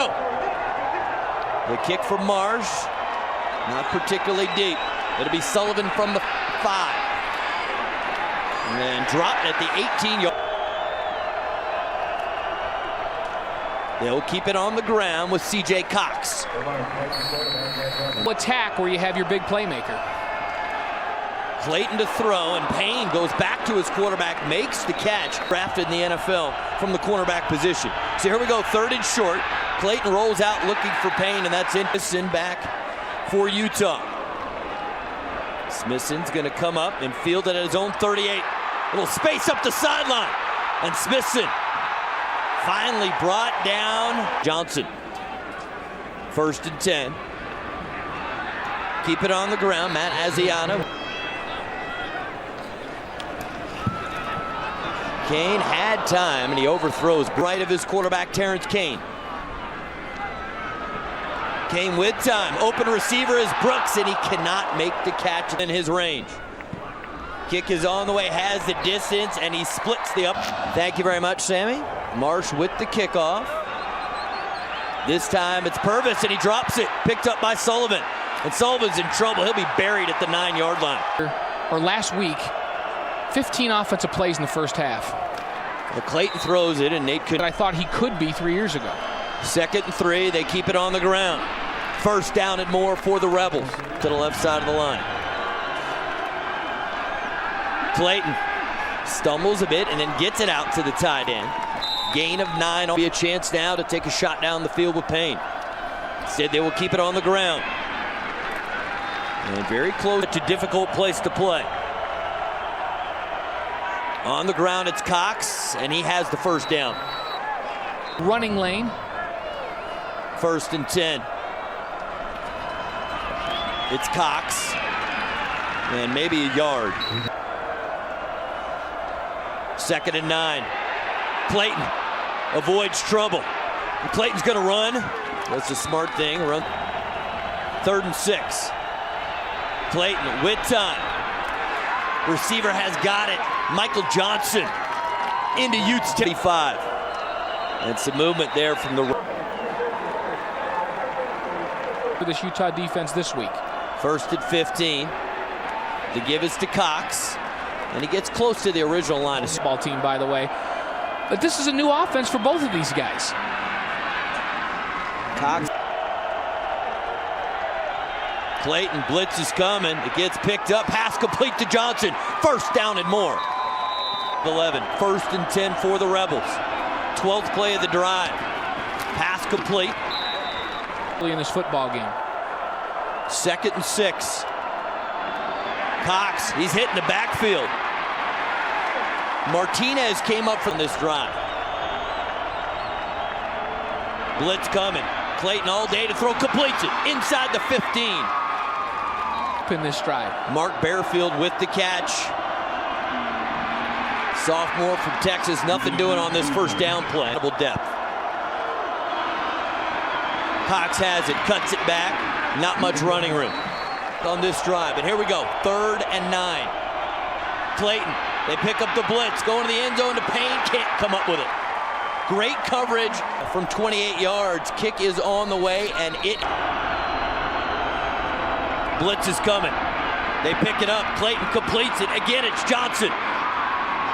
go. The kick from Marsh, not particularly deep. It'll be Sullivan from the 5. And then dropped at the 18-yard. They'll keep it on the ground with C.J. Cox. Attack where you have your big playmaker. Clayton to throw, and Payne goes back to his quarterback, makes the catch. Drafted in the NFL from the cornerback position. So here we go, 3rd and short. Clayton rolls out looking for Payne, and that's Smithson back for Utah. Smithson's going to come up and field it at his own 38. Little space up the sideline, and Smithson finally brought down Johnson. 1st and 10. Keep it on the ground, Matt Asiata. Kane had time, and he overthrows right of his quarterback, Terrence Kane. Kane with time. Open receiver is Brooks, and he cannot make the catch in his range. Kick is on the way, has the distance, and he splits the up. Thank you very much, Sammy. Marsh with the kickoff. This time it's Purvis, and he drops it. Picked up by Sullivan. And Sullivan's in trouble. He'll be buried at the 9-yard line. Or last week, 15 offensive plays in the first half. Well, Clayton throws it, and Nate could. I thought he could be 3 years ago. 2nd and 3, they keep it on the ground. 1st down and more for the Rebels to the left side of the line. Clayton stumbles a bit and then gets it out to the tight end. Gain of 9. Will be a chance now to take a shot down the field with Payne. Instead, they will keep it on the ground. And very close to difficult place to play. On the ground, it's Cox, and he has the 1st down. Running lane. 1st and 10. It's Cox, and maybe a yard. 2nd and 9. Clayton avoids trouble. And Clayton's going to run. That's a smart thing. Run. 3rd and 6. Clayton with time. Receiver has got it. Michael Johnson into Utes 25. And some movement there from the. For this Utah defense this week. 1st and 15. The give is to Cox. And he gets close to the original line. Ball team, by the way. But this is a new offense for both of these guys. Cox. Clayton, blitz is coming. It gets picked up. Pass complete to Johnson. 1st down and more. 11. 1st and 10 for the Rebels. 12th play of the drive. Pass complete. In this football game. 2nd and 6. Cox, he's hitting the backfield. Martinez came up from this drive. Blitz coming. Clayton all day to throw, completes it inside the 15. In this stride. Mark Bearfield with the catch. Sophomore from Texas, nothing doing on this 1st down play. Double depth. Cox has it, cuts it back. Not much running room on this drive. And here we go, 3rd and 9. Clayton, they pick up the blitz, going to the end zone to Payne, can't come up with it. Great coverage from 28 yards. Kick is on the way, and it. Blitz is coming. They pick it up. Clayton completes it. Again, it's Johnson.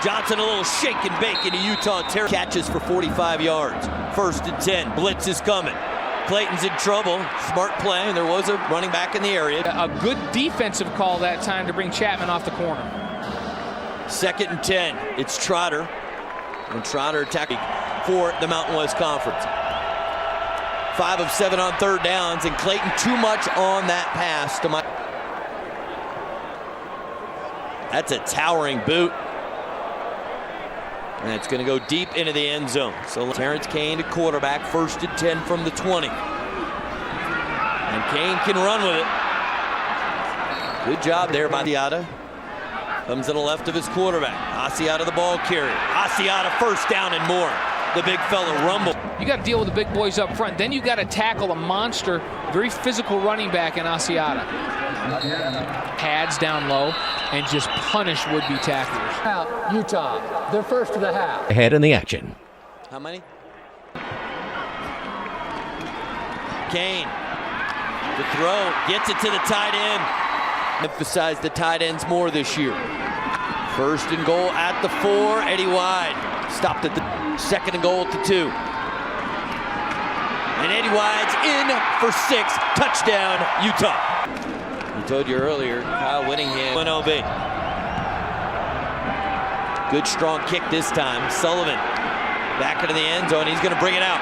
Johnson a little shake and bake into Utah territory. Catches for 45 yards. 1st and 10. Blitz is coming. Clayton's in trouble. Smart play, and there was a running back in the area. A good defensive call that time to bring Chapman off the corner. 2nd and 10. It's Trotter. And Trotter attacking for the Mountain West Conference. 5 of 7 on 3rd downs, and Clayton too much on that pass to Mike. That's a towering boot. And it's going to go deep into the end zone. So Terrence Kane to quarterback, 1st and 10 from the 20. And Kane can run with it. Good job there by Asiata. Comes to the left of his quarterback. Asiata the ball carrier. Asiata 1st down and more. The big fella rumble. You got to deal with the big boys up front. Then you got to tackle a monster, very physical running back in Asiata. Pads down low and just punish would-be tacklers. Utah, they're 1st of the half. Ahead in the action. How many? Kane. The throw, gets it to the tight end. Emphasize the tight ends more this year. First and goal at the 4, Eddie Wide. Stopped at the second and goal at the 2. And Eddie Wide's in for 6, touchdown, Utah. I told you earlier, Kyle Whittingham, UNLV. Good strong kick this time. Sullivan back into the end zone, he's gonna bring it out.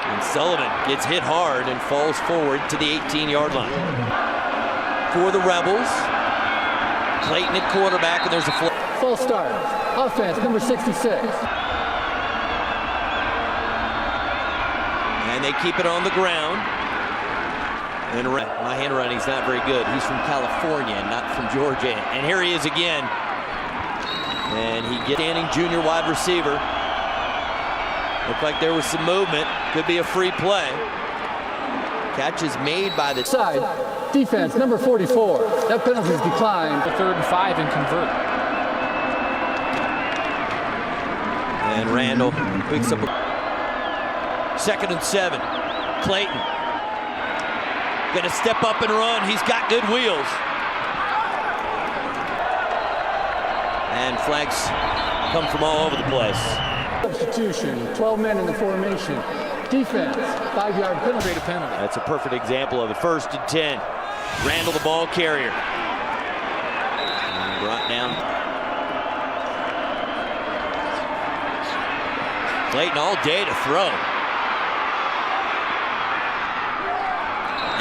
And Sullivan gets hit hard and falls forward to the 18-yard line. For the Rebels, Clayton at quarterback, and there's a full start. Offense, number 66. And they keep it on the ground. And my handwriting's not very good. He's from California, not from Georgia. And here he is again. And he gets standing junior wide receiver. Looked like there was some movement. Could be a free play. Catch is made by the side. Defense, number 44. That penalty's declined. 3rd and 5 and convert. And Randall picks up a 2nd and 7. Clayton gonna step up and run. He's got good wheels. And flags come from all over the place. Substitution, 12 men in the formation. Defense, 5-yard penalty. That's a perfect example of it. 1st and 10. Randall, the ball carrier. And brought down. Clayton all day to throw.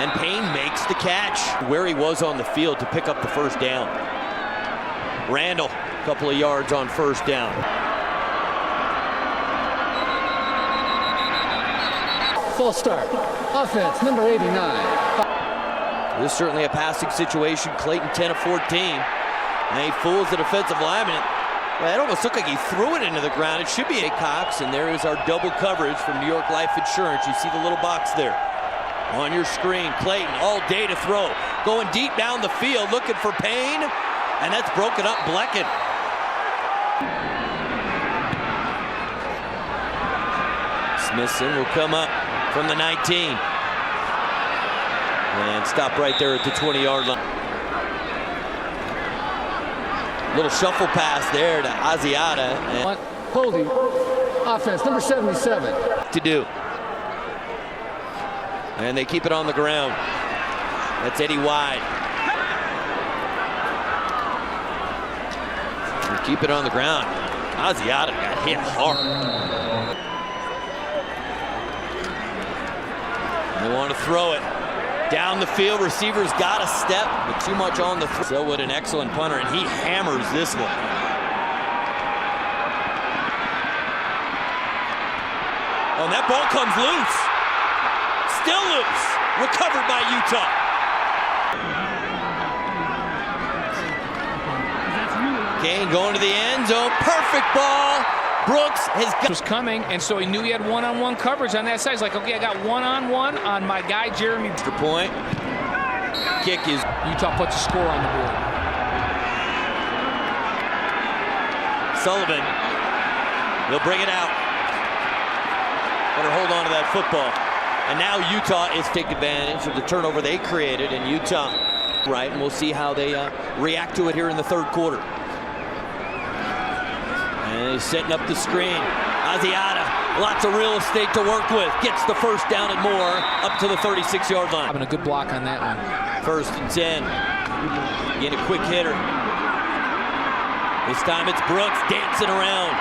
And Payne makes the catch where he was on the field to pick up the 1st down. Randall, a couple of yards on 1st down. Full start. Offense, number 89. This is certainly a passing situation. Clayton 10 of 14. And he fools the defensive lineman. Well, it almost looked like he threw it into the ground. It should be a Cox, and there is our double coverage from New York Life Insurance. You see the little box there on your screen. Clayton all day to throw. Going deep down the field, looking for Payne. And that's broken up. Blecken. Smithson will come up from the 19. And stop right there at the 20-yard line. Little shuffle pass there to Asiata. Holding. Offense, number 77. To do. And they keep it on the ground. That's Eddie Wide. They keep it on the ground. Asiata got hit hard. They want to throw it. Down the field, receivers got a step, but too much on the throw. Selwood, an excellent punter, and he hammers this one. Oh, and that ball comes loose. Still loose. Recovered by Utah. Kane going to the end zone. Perfect ball. Brooks was coming, and so he knew he had one-on-one coverage on that side. He's like, okay, I got one-on-one on my guy, Jeremy. Extra point. Kick is. Utah puts a score on the board. Sullivan. He'll bring it out. Better hold on to that football. And now Utah is taking advantage of the turnover they created, and Utah, right, and we'll see how they react to it here in the 3rd quarter. And he's setting up the screen. Asiata, lots of real estate to work with. Gets the 1st down and more up to the 36-yard line. Having a good block on that one. 1st and 10. Getting a quick hitter. This time it's Brooks dancing around.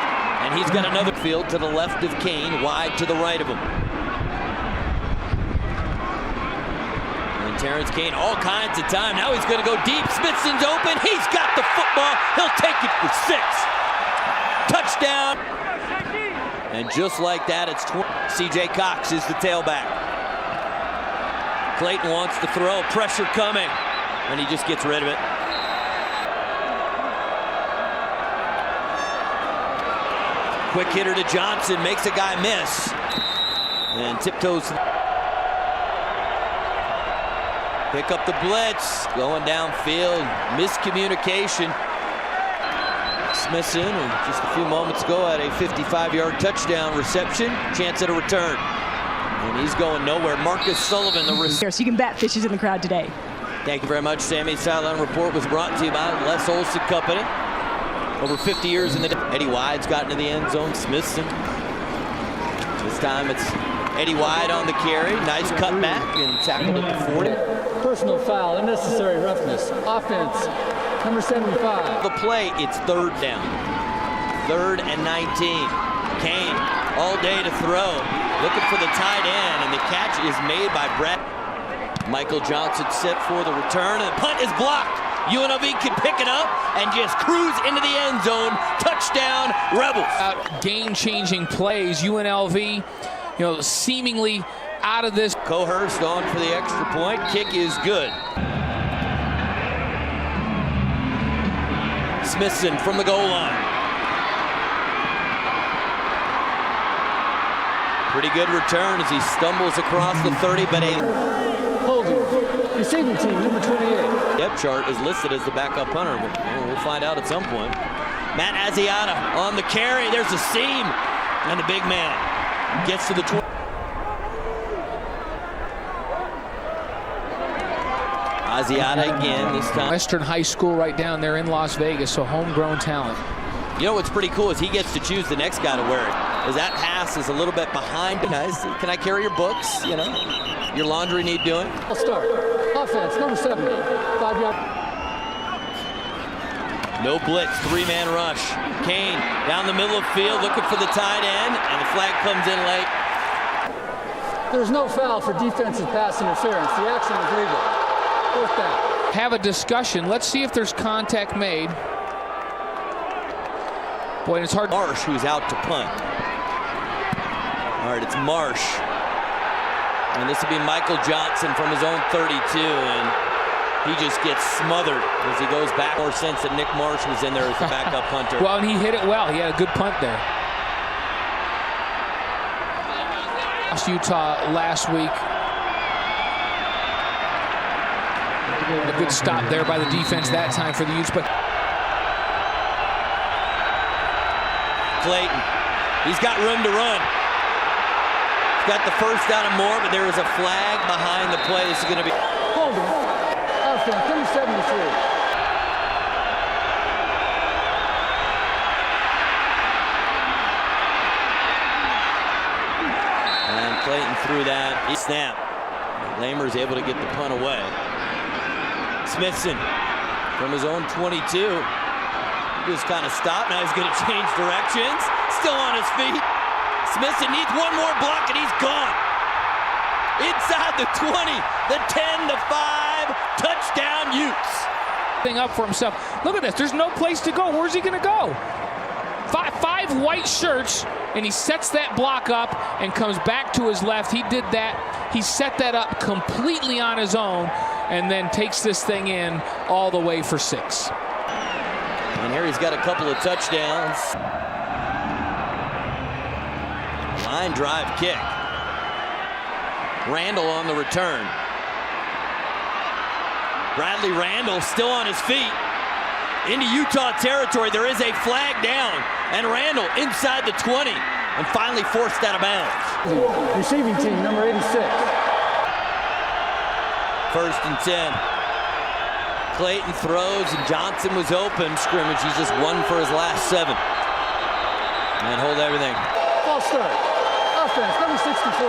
And he's got another field to the left of Kane, wide to the right of him. And Terrence Kane, all kinds of time. Now he's going to go deep. Smithson's open. He's got the football. He'll take it for 6. Touchdown. And just like that, it's C.J. Cox is the tailback. Clayton wants to throw. Pressure coming. And he just gets rid of it. Quick hitter to Johnson. Makes a guy miss. And tiptoes. Pick up the blitz. Going downfield. Miscommunication. Smithson, and just a few moments ago, had a 55-yard touchdown reception. Chance at a return. And he's going nowhere. Marcus Sullivan, the receiver. So you can bet fishes in the crowd today. Thank you very much, Sammy. Sideline Report was brought to you by Les Olson Company. Over 50 years in the day. Eddie Wide's gotten to the end zone. Smithson. This time it's Eddie Wide on the carry. Nice cutback and tackled at the 40. Personal foul, unnecessary roughness. Offense, number 75. The play, it's third down. 3rd and 19. Kane all day to throw. Looking for the tight end, and the catch is made by Brett. Michael Johnson set for the return, and the punt is blocked. UNLV can pick it up and just cruise into the end zone. Touchdown, Rebels. Game-changing plays. UNLV, seemingly out of this. Cohurst on for the extra point. Kick is good. Smithson from the goal line. Pretty good return as he stumbles across the 30, but Holding, receiving team, number 28. Depth chart is listed as the backup punter, but we'll find out at some point. Matt Asiata on the carry. There's a seam, and the big man gets to the 20. Asiata again this time. Western High School right down there in Las Vegas, so homegrown talent. You know what's pretty cool is he gets to choose the next guy to wear it. As that pass is a little bit behind. Guys, can I carry your books? Your laundry need doing? I'll start. Offense, number 70. 5-yard. No blitz, 3-man rush. Kane down the middle of the field looking for the tight end, and the flag comes in late. There's no foul for defensive pass interference. The action is legal. 4th down. Have a discussion. Let's see if there's contact made. Boy, it's hard. Marsh, who's out to punt. All right, it's Marsh. And this will be Michael Johnson from his own 32, and he just gets smothered as he goes back. More sense that Nick Marsh was in there as the backup punter. Well, and he hit it well. He had a good punt there. Utah last week. A good stop there by the defense that time for the Utes, but Clayton, he's got room to run. He's got the first down and more, but there is a flag behind the play. This is going to be Holding, offense, number 73. Clayton threw that. He snapped. Lamer's able to get the punt away. Smithson from his own 22. He just kind of stopped. Now he's going to change directions. Still on his feet. Smithson needs one more block and he's gone. Inside the 20. The 10-5 touchdown Utes. Thing up for himself. Look at this. There's no place to go. Where's he going to go? Five white shirts, and he sets that block up and comes back to his left. He did that. He set that up completely on his own and then takes this thing in all the way for 6. And here he's got a couple of touchdowns. Line drive kick. Randall on the return. Bradley Randall still on his feet. Into Utah territory. There is a flag down. And Randall inside the 20. And finally forced out of bounds. Receiving team, number 86. 1st and 10. Clayton throws and Johnson was open. Scrimmage, he's just 1 for his last 7. And hold everything. False start. Offense, number 64.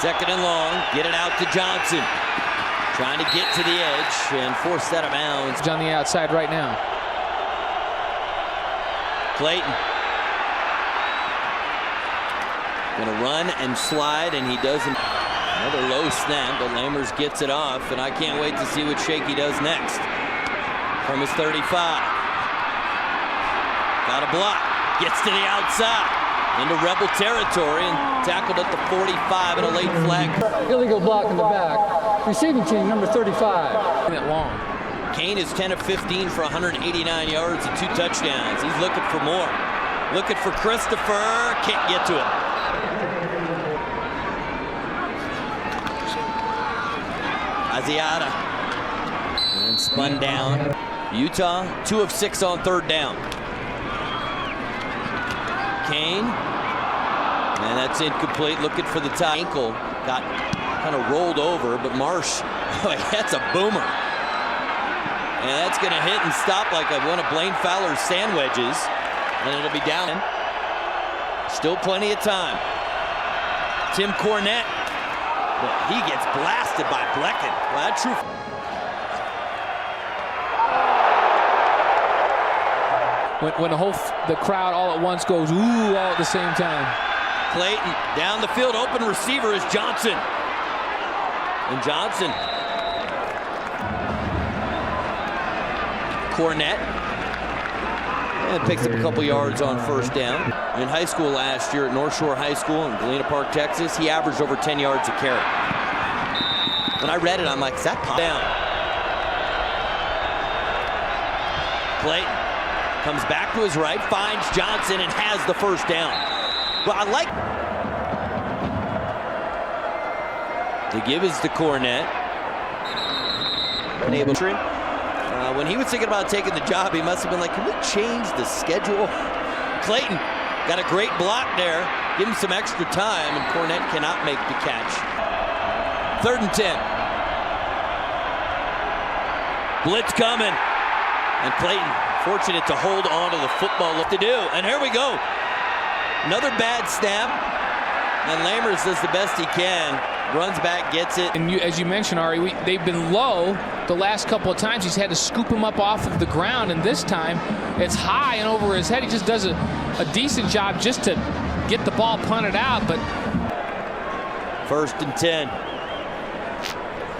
2nd and long. Get it out to Johnson. Trying to get to the edge and force that out of bounds. On the outside right now. Clayton. Gonna run and slide, and he doesn't. Another low snap, but Lamers gets it off, and I can't wait to see what Shaky does next. From his 35. Got a block. Gets to the outside. Into Rebel territory and tackled at the 45 and a late flag. Illegal block in the back. Receiving team, number 35. Long. Kane is 10 of 15 for 189 yards and 2 touchdowns. He's looking for more. Looking for Christopher. Can't get to it. Asiata. And spun down. Utah, 2 of 6 on 3rd down. Kane that's incomplete. Looking for the top. Ankle got kind of rolled over, but Marsh, that's a boomer. And that's going to hit and stop like one of Blaine Fowler's sand wedges. And it'll be down. Still plenty of time. Tim Cornette. But he gets blasted by Blecken. Well, that's true. When the crowd all at once goes, ooh, all at the same time. Clayton down the field, open receiver is Johnson. And Johnson. Cornette. And picks up a couple yards on first down. In high school last year at North Shore High School in Galena Park, Texas, he averaged over 10 yards a carry. When I read it, I'm like, is that pop down? Clayton comes back to his right, finds Johnson, and has the first down. Well, I like. The give is to Cornette. Unable to. When he was thinking about taking the job, he must have been like, can we change the schedule? Clayton got a great block there. Give him some extra time, and Cornette cannot make the catch. 3rd and 10. Blitz coming. And Clayton fortunate to hold on to the football. What to do? And here we go. Another bad snap. And Lamers does the best he can. Runs back, gets it. And as you mentioned, Ari, they've been low the last couple of times. He's had to scoop him up off of the ground, and this time it's high and over his head. He just does a decent job just to get the ball punted out. But 1st and 10.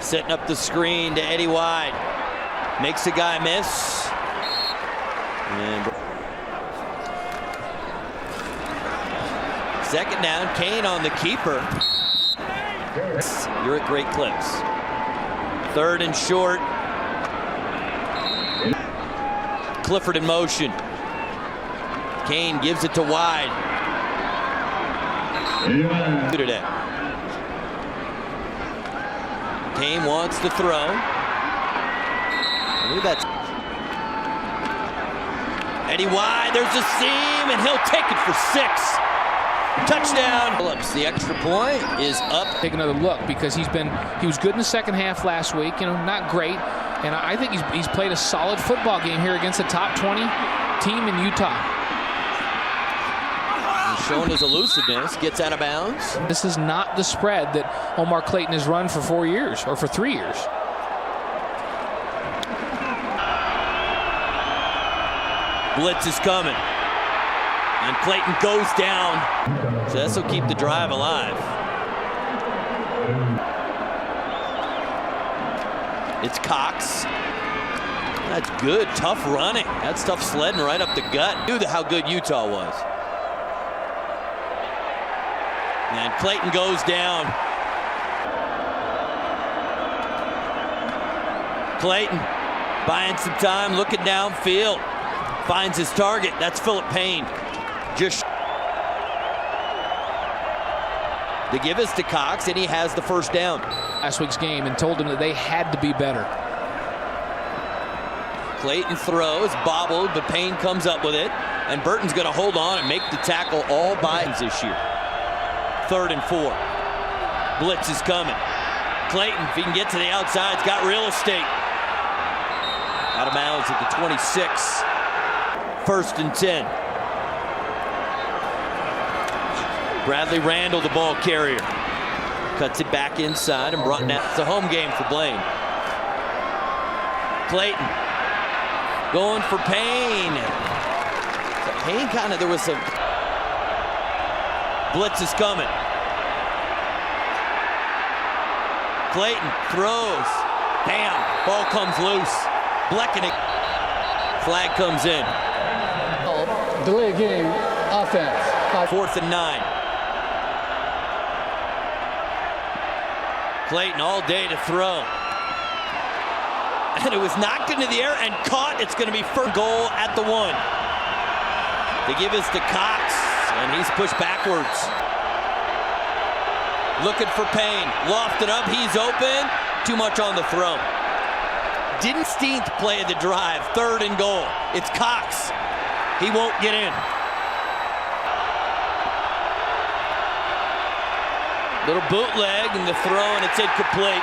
Setting up the screen to Eddie Wide. Makes the guy miss. And 2nd down, Kane on the keeper. You're at Great Clips. 3rd and short. Clifford in motion. Kane gives it to Wide. Today. Kane wants to throw. I believe that's Eddie Wide. There's a seam, and he'll take it for 6. Touchdown. Phillips, the extra point is up. Take another look, because he was good in the second half last week, not great. And I think he's played a solid football game here against a top 20 team in Utah. He's shown his elusiveness, gets out of bounds. This is not the spread that Omar Clayton has run for 4 years or for 3 years. Blitz is coming. And Clayton goes down. So this will keep the drive alive. It's Cox. That's good, tough running. That's tough sledding right up the gut. Knew how good Utah was. And Clayton goes down. Clayton buying some time, looking downfield. Finds his target. That's Philip Payne. Just the give is to Cox, and he has the first down. Last week's game, and told him that they had to be better. Clayton throws, bobbled, but Payne comes up with it, and Burton's going to hold on and make the tackle all by this year. 3rd and 4. Blitz is coming. Clayton, if he can get to the outside, has got real estate. Out of bounds at the 26. 1st and 10. Bradley Randall, the ball carrier. Cuts it back inside and brought down. It's a home game for Blaine. Clayton going for Payne. Payne kind of, there was some. Blitz is coming. Clayton throws. Bam, ball comes loose. Blecken. Flag comes in. Delay game offense. 4th and 9. Clayton all day to throw. And it was knocked into the air and caught. It's going to be first goal at the 1. The give is to Cox, and he's pushed backwards. Looking for Payne. Lofted up. He's open. Too much on the throw. Didn't Steenth play the drive. 3rd and goal. It's Cox. He won't get in. Little bootleg and the throw, and it's incomplete.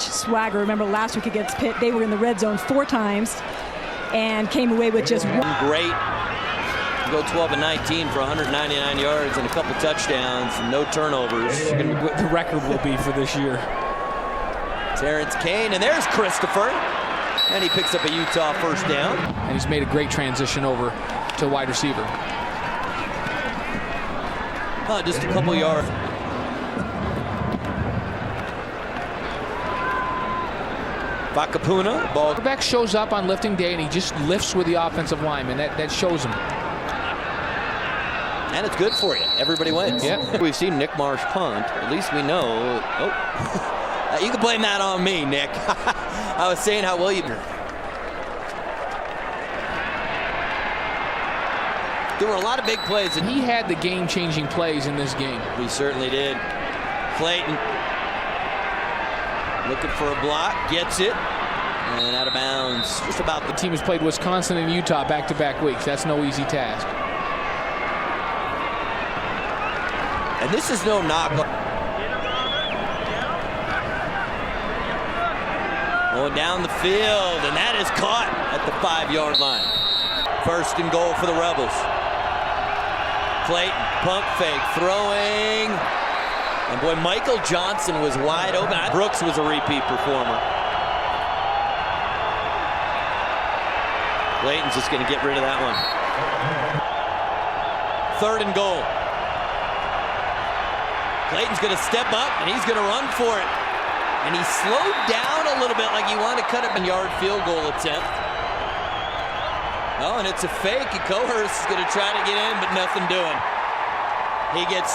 Swagger, remember last week against Pitt, they were in the red zone 4 times and came away with just one. Great. Go 12 and 19 for 199 yards and a couple touchdowns and no turnovers. What the record will be for this year. Terrence Kane, and there's Christopher. And he picks up a Utah first down. And he's made a great transition over to wide receiver. Just a couple yards. Vakapuna, ball. Quarterback shows up on lifting day and he just lifts with the offensive lineman. That shows him. And it's good for you. Everybody wins. Yep. We've seen Nick Marsh punt. At least we know. Oh. You can blame that on me, Nick. I was saying how well you. There were a lot of big plays. And he had the game-changing plays in this game. He certainly did. Clayton looking for a block, gets it, and out of bounds. Just about The team has played Wisconsin and Utah back-to-back weeks. That's no easy task. And this is no knock. Going down the field, and that is caught at the 5-yard line. First and goal for the Rebels. Clayton, pump fake, throwing. And boy, Michael Johnson was wide open. Brooks was a repeat performer. Clayton's just going to get rid of that one. Third and goal. Clayton's going to step up, and he's going to run for it. And he slowed down a little bit like he wanted to cut it a yard field goal attempt. Oh, and it's a fake. Cohurst is going to try to get in, but nothing doing. He gets